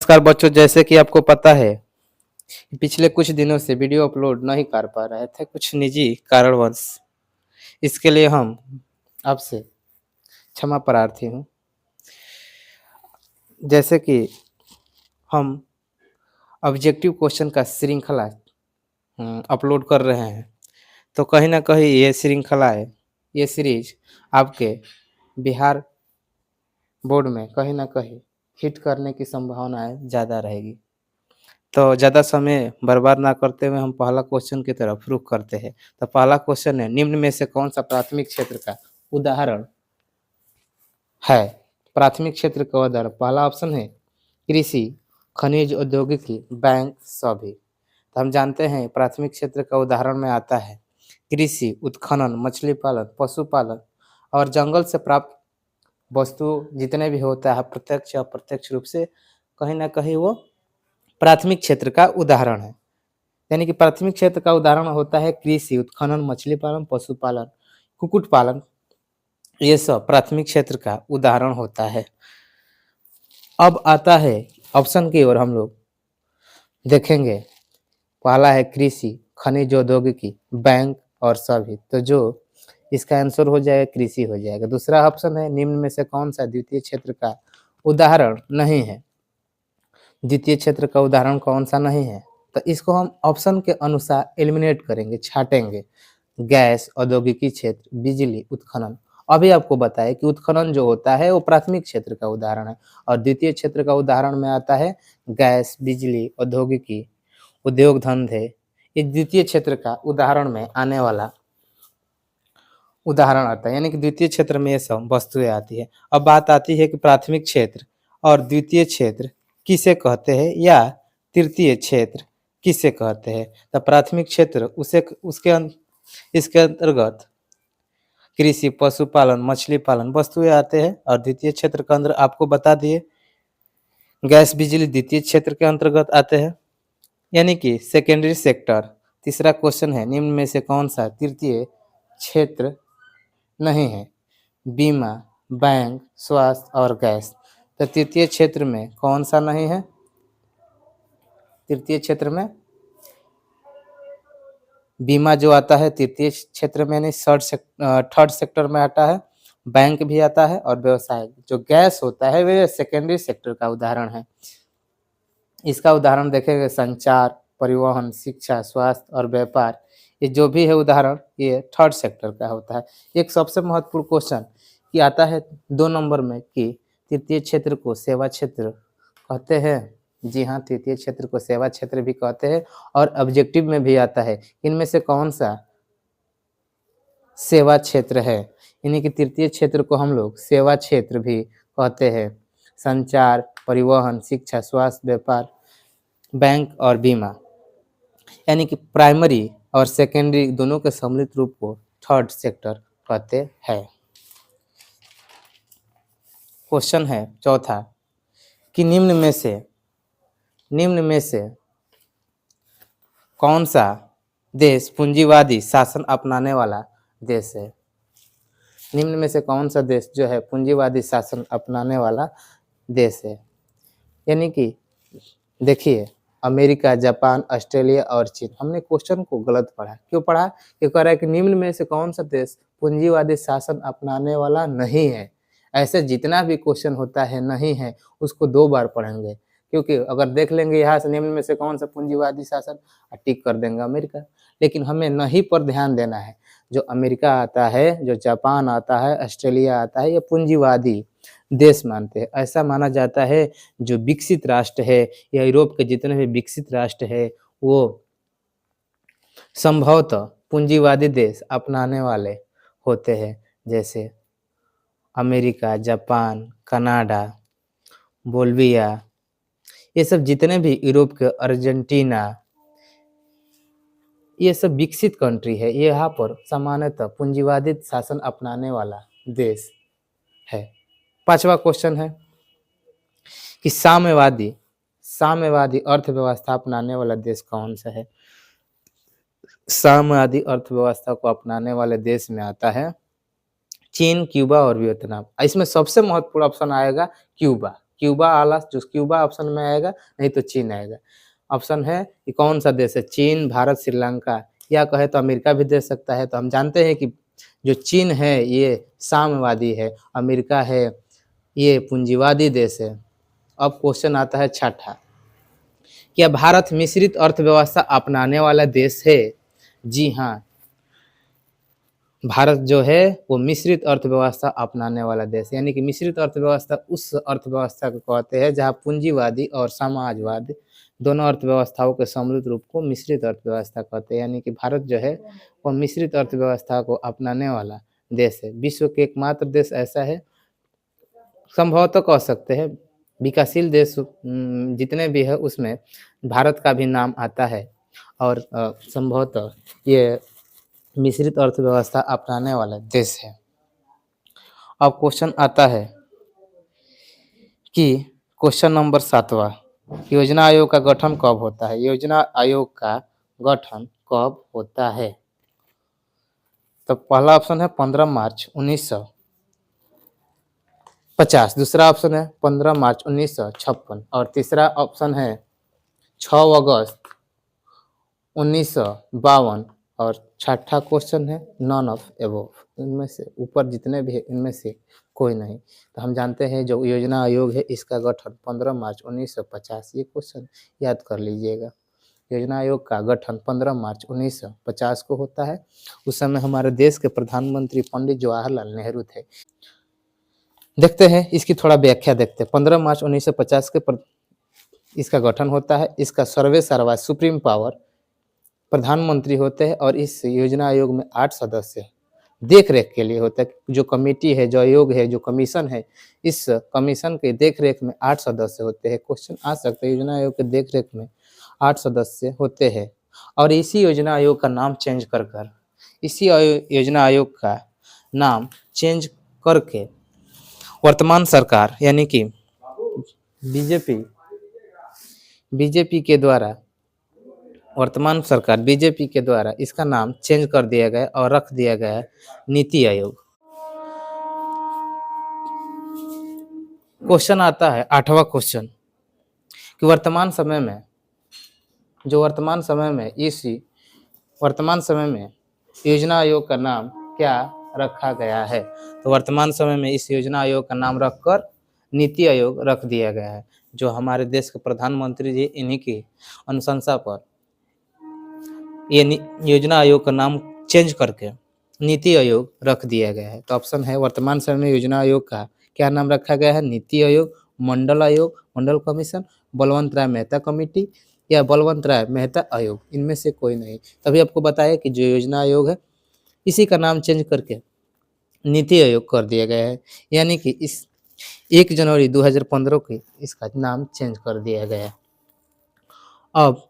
नमस्कार बच्चों, जैसे कि आपको पता है पिछले कुछ दिनों से वीडियो अपलोड नहीं कर पा रहे थे कुछ निजी कारणवश। इसके लिए हम आपसे क्षमा प्रार्थी हूँ। जैसे कि हम ऑब्जेक्टिव क्वेश्चन का श्रृंखला अपलोड कर रहे हैं, तो कहीं ना कहीं ये श्रृंखला है, ये सीरीज आपके बिहार बोर्ड में कहीं ना कहीं हिट करने की संभावनाएं ज़्यादा रहेगी। तो ज़्यादा समय बर्बाद ना करते हुए हम पहला क्वेश्चन की तरफ रुख करते हैं। तो पहला क्वेश्चन है, निम्न में से कौन सा प्राथमिक क्षेत्र का उदाहरण है? प्राथमिक क्षेत्र का उदाहरण पहला ऑप्शन है कृषि, खनिज, औद्योगिकी, बैंक, सभी। तो हम जानते हैं प्राथमिक क्षेत्र का उदाहरण में आता है कृषि, उत्खनन, मछली पालन, पशुपालन और जंगल से प्राप्त वस्तु जितने भी होता है प्रत्यक्ष या अप्रत्यक्ष रूप से कहीं ना कहीं वो प्राथमिक क्षेत्र का उदाहरण है। यानी कि प्राथमिक क्षेत्र का उदाहरण होता है कृषि, उत्खनन, मछली पालन, पशुपालन, कुक्कुट पालन, ये सब प्राथमिक क्षेत्र का उदाहरण होता है। अब आता है ऑप्शन की ओर, हम लोग देखेंगे। पहला है कृषि, खनिज, औद्योगिकी, बैंक और सभी। तो जो इसका आंसर हो जाएगा कृषि हो जाएगा। दूसरा ऑप्शन है निम्न में से कौन सा द्वितीय क्षेत्र का उदाहरण नहीं है? द्वितीय क्षेत्र का उदाहरण कौन सा नहीं है? तो इसको हम ऑप्शन के अनुसार एलिमिनेट करेंगे, छाटेंगे। गैस, औद्योगिकी क्षेत्र, बिजली, उत्खनन। अभी आपको बताया कि उत्खनन जो होता है वो प्राथमिक क्षेत्र का उदाहरण है और द्वितीय क्षेत्र का उदाहरण में आता है गैस, बिजली, औद्योगिकी, उद्योग धंधे। ये द्वितीय क्षेत्र का उदाहरण में आने वाला उदाहरण आता है, यानी कि द्वितीय क्षेत्र में ये सब वस्तुएं आती है। अब बात आती है कि प्राथमिक क्षेत्र और द्वितीय क्षेत्र किसे कहते हैं या तृतीय क्षेत्र किसे कहते हैं? तो प्राथमिक क्षेत्र इसके अंतर्गत कृषि, पशुपालन, मछली पालन वस्तुएं आते हैं और द्वितीय क्षेत्र के अंदर आपको बता दिए गैस, बिजली द्वितीय क्षेत्र के अंतर्गत आते हैं, यानी कि सेकेंडरी सेक्टर। तीसरा क्वेश्चन है निम्न में से कौन सा तृतीय क्षेत्र नहीं है? बीमा, बैंक, स्वास्थ्य और गैस। तो तृतीय क्षेत्र में कौन सा नहीं है? तृतीय क्षेत्र में बीमा जो आता है तृतीय क्षेत्र में नहीं, थर्ड सेक्टर में आता है। बैंक भी आता है और व्यवसाय। जो गैस होता है वह सेकेंडरी सेक्टर का उदाहरण है। इसका उदाहरण देखेंगे संचार, परिवहन, शिक्षा, स्वास्थ्य और व्यापार। ये जो भी है उदाहरण ये थर्ड सेक्टर का होता है। एक सबसे महत्वपूर्ण क्वेश्चन कि आता है 2 नंबर में कि तृतीय क्षेत्र को सेवा क्षेत्र कहते हैं। जी हाँ, तृतीय क्षेत्र को सेवा क्षेत्र भी कहते हैं और ऑब्जेक्टिव में भी आता है इनमें से कौन सा सेवा क्षेत्र है। यानी कि तृतीय क्षेत्र को हम लोग सेवा क्षेत्र भी कहते हैं। संचार, परिवहन, शिक्षा, स्वास्थ्य, व्यापार, बैंक और बीमा, यानी कि प्राइमरी और सेकेंडरी दोनों के सम्मिलित रूप को थर्ड सेक्टर कहते हैं। क्वेश्चन है चौथा कि निम्न में से कौन सा देश पूंजीवादी शासन अपनाने वाला देश है? निम्न में से कौन सा देश जो है पूंजीवादी शासन अपनाने वाला देश है? यानी कि देखिए अमेरिका, जापान, ऑस्ट्रेलिया और चीन। हमने क्वेश्चन को गलत पढ़ा। क्यों पढ़ा? ये कह रहा है कि निम्न में से कौन सा देश पूंजीवादी शासन अपनाने वाला नहीं है। ऐसे जितना भी क्वेश्चन होता है नहीं है उसको 2 बार पढ़ेंगे, क्योंकि अगर देख लेंगे यहाँ से निम्न में से कौन सा पूंजीवादी शासन, टिक कर देंगे अमेरिका। लेकिन हमें नहीं पर ध्यान देना है। जो अमेरिका आता है, जो जापान आता है, ऑस्ट्रेलिया आता है, ये पूंजीवादी देश मानते हैं। ऐसा माना जाता है जो विकसित राष्ट्र है या यूरोप के जितने भी विकसित राष्ट्र है वो संभवतः पूंजीवादी देश अपनाने वाले होते हैं, जैसे अमेरिका, जापान, कनाडा, बोल्विया, ये सब जितने भी यूरोप के, अर्जेंटीना, ये सब विकसित कंट्री है। ये यहाँ पर सामान्यतः पूंजीवादी शासन अपनाने वाला देश है। 5वां क्वेश्चन है कि साम्यवादी अर्थव्यवस्था अपनाने वाला देश कौन सा है? साम्यवादी अर्थव्यवस्था को अपनाने वाले देश में आता है चीन, क्यूबा और वियतनाम। इसमें सबसे महत्वपूर्ण ऑप्शन आएगा क्यूबा। क्यूबा आला, जो क्यूबा ऑप्शन में आएगा, नहीं तो चीन आएगा। ऑप्शन है कि कौन सा देश है, चीन, भारत, श्रीलंका, या कहे तो अमेरिका भी दे सकता है। तो हम जानते हैं कि जो चीन है ये साम्यवादी है, अमेरिका है ये पूंजीवादी देश है। अब क्वेश्चन आता है छठा, क्या भारत मिश्रित अर्थव्यवस्था अपनाने वाला देश है? जी हाँ, भारत जो है वो मिश्रित अर्थव्यवस्था अपनाने वाला देश है। यानी कि मिश्रित अर्थव्यवस्था उस अर्थव्यवस्था को कहते हैं जहाँ पूंजीवादी और समाजवाद दोनों अर्थव्यवस्थाओं के सम्मिलित रूप को मिश्रित अर्थव्यवस्था कहते हैं। यानी कि भारत जो है वो मिश्रित अर्थव्यवस्था को अपनाने वाला देश है। विश्व के एकमात्र देश ऐसा है, संभवतः कह सकते हैं विकासशील देश जितने भी है उसमें भारत का भी नाम आता है, और संभवतः ये मिश्रित अर्थव्यवस्था अपनाने वाला देश है। अब क्वेश्चन आता है कि क्वेश्चन नंबर 7वां, योजना आयोग का गठन कब होता है? योजना आयोग का गठन कब होता है? तो पहला ऑप्शन है 15 मार्च 1950, दूसरा ऑप्शन है 15 मार्च 1956 और तीसरा ऑप्शन है 6 अगस्त 1952 और छठा क्वेश्चन है नॉन ऑफ एबोव। इनमें से ऊपर जितने भी है इनमें से कोई नहीं। तो हम जानते हैं जो योजना आयोग है इसका गठन 15 मार्च 1950, ये क्वेश्चन याद कर लीजिएगा। योजना आयोग का गठन 15 मार्च 1950 को होता है। उस समय हमारे देश के प्रधानमंत्री पंडित जवाहरलाल नेहरू थे। देखते हैं इसकी थोड़ा व्याख्या देखते हैं। 15 मार्च 1950 के इसका गठन होता है। इसका सर्वे सर्वा सुप्रीम पावर प्रधानमंत्री होते हैं और इस योजना आयोग में 8 सदस्य देख रेख के लिए होता है। जो कमेटी है, जो आयोग है, जो कमीशन है, इस कमीशन के देख रेख में 8 सदस्य होते हैं। क्वेश्चन आ सकता है योजना आयोग के देख रेख में 8 सदस्य होते हैं और इसी योजना आयोग का नाम चेंज कर इसी योजना आयोग का नाम चेंज करके वर्तमान सरकार यानी कि बीजेपी के द्वारा, वर्तमान सरकार बीजेपी के द्वारा इसका नाम चेंज कर दिया गया और रख दिया गया नीति आयोग। क्वेश्चन आता है 8वां क्वेश्चन कि वर्तमान समय में योजना आयोग का नाम क्या रखा गया है? तो वर्तमान समय में इस योजना आयोग का नाम रखकर नीति आयोग रख दिया गया है। जो हमारे देश के प्रधानमंत्री जी, इन्हीं की अनुशंसा पर ये योजना आयोग का नाम चेंज करके नीति आयोग रख दिया गया है। तो ऑप्शन है वर्तमान समय में योजना आयोग का क्या नाम रखा गया है? नीति आयोग, मंडल आयोग, मंडल कमीशन, बलवंत राय मेहता कमेटी या बलवंत राय मेहता आयोग, इनमें से कोई नहीं। तभी आपको बताया कि जो योजना आयोग है इसी का नाम चेंज करके नीति आयोग कर दिया गया है। यानी कि इस 1 जनवरी 2015 को इसका नाम चेंज कर दिया गया। अब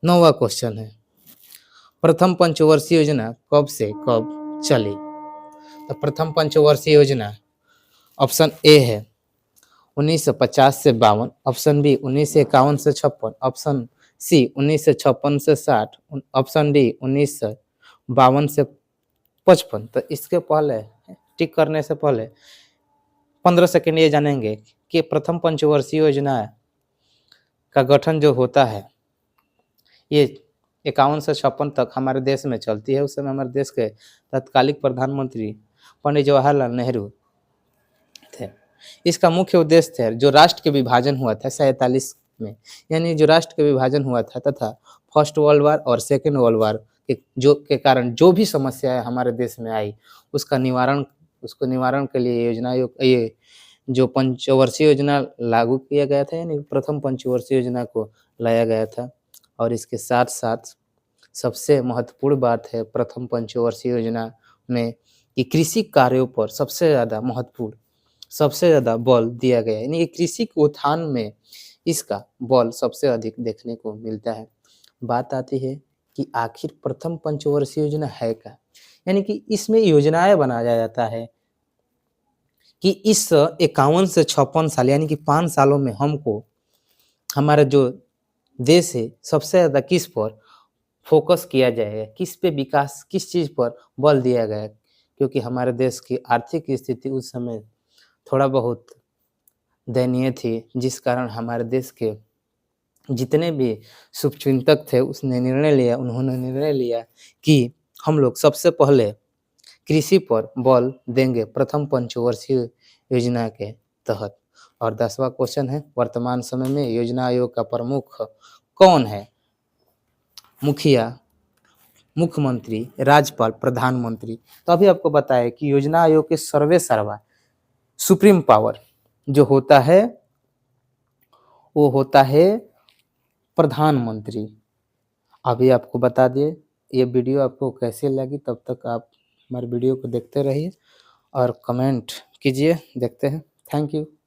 9वां क्वेश्चन है, प्रथम पंचवर्षीय योजना कब से कब चली? तो प्रथम पंचवर्षीय योजना ऑप्शन ए है 1950 से 52, ऑप्शन बी 1951 से 56, ऑप्शन सी 1956 से 60, ऑप्शन डी 1952 से 55। तो इसके पहले टिक करने से पहले 15 सेकेंड ये जानेंगे कि प्रथम पंचवर्षीय योजना का गठन जो होता है ये 51 से 56 तक हमारे देश में चलती है। उस समय हमारे देश के तत्कालिक प्रधानमंत्री पंडित जवाहरलाल नेहरू थे। इसका मुख्य उद्देश्य था जो राष्ट्र के विभाजन हुआ था 47 में, यानी जो राष्ट्र के विभाजन हुआ था तथा फर्स्ट वर्ल्ड वार और सेकेंड वर्ल्ड वार के कारण जो भी समस्याएं हमारे देश में आई उसको निवारण के लिए योजना आयोग ये जो पंचवर्षीय योजना लागू किया गया था, यानी प्रथम पंचवर्षीय योजना को लाया गया था। और इसके साथ साथ सबसे महत्वपूर्ण बात है प्रथम पंचवर्षीय योजना में कि कृषि कार्यों पर सबसे ज़्यादा बल दिया गया है। यानी कि कृषि के उत्थान में इसका बल सबसे अधिक देखने को मिलता है। बात आती है कि आखिर प्रथम पंचवर्षीय योजना है क्या? यानी कि इसमें योजनाएं बनाया जाता है कि इस 51 से 56 साल यानी कि 5 सालों में हमको हमारा जो देश है सबसे ज़्यादा किस पर फोकस किया जाएगा, किस पे विकास, किस चीज़ पर बल दिया गया, क्योंकि हमारे देश की आर्थिक स्थिति उस समय थोड़ा बहुत दयनीय थी, जिस कारण हमारे देश के जितने भी शुभचिंतक थे उन्होंने निर्णय लिया कि हम लोग सबसे पहले कृषि पर बल देंगे प्रथम पंचवर्षीय योजना के तहत। और 10वां क्वेश्चन है, वर्तमान समय में योजना आयोग का प्रमुख कौन है? मुखिया, मुख्यमंत्री, राज्यपाल, प्रधानमंत्री। तो अभी आपको बताया कि योजना आयोग के सर्वे सर्वा सुप्रीम पावर जो होता है वो होता है प्रधानमंत्री। अभी आपको बता दिए। ये वीडियो आपको कैसी लगी, तब तक आप हमारे वीडियो को देखते रहिए और कमेंट कीजिए। देखते हैं। Thank you.